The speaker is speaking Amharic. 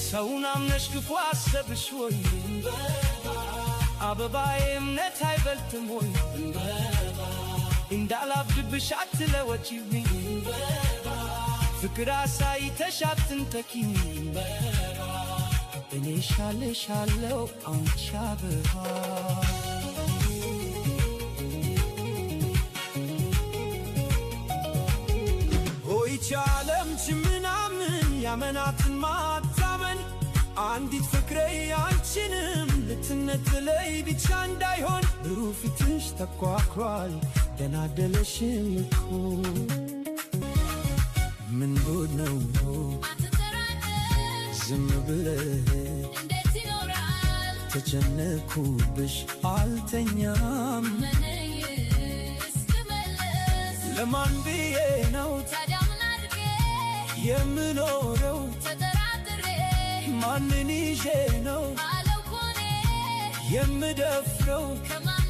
ሰውን አምነሽ ክፉ አሰብሽ ወይ አበባዬ እምነት አይበልጥም ወይ እንዳላብድብሽ አትለወጪብኝ ፍቅር አሳይተሽ አትንተኪኝ እኔ ሻለሻለው አንቺ አበባ ሆይች ዓለም ምናምን ያመናትን ማታመን አንዲት ፍቅሬ አንቺንም ልትነጥለይ ብቻ እንዳይሆን ብሩህ ፊትሽ ተኳኳል ደናደለሽም እኮ ምን ጉድ ነው ዝም ብለህ እንዴት ይኖራል ተጨነኩብሽ አልተኛም እስክመለስ ለማን ብዬ ነው ታዲያ ምን አድርጌ የምኖረው ተጠራጥሬ ማንን ይዤ ነው አለው ኮኔ የምደፍረው ከማን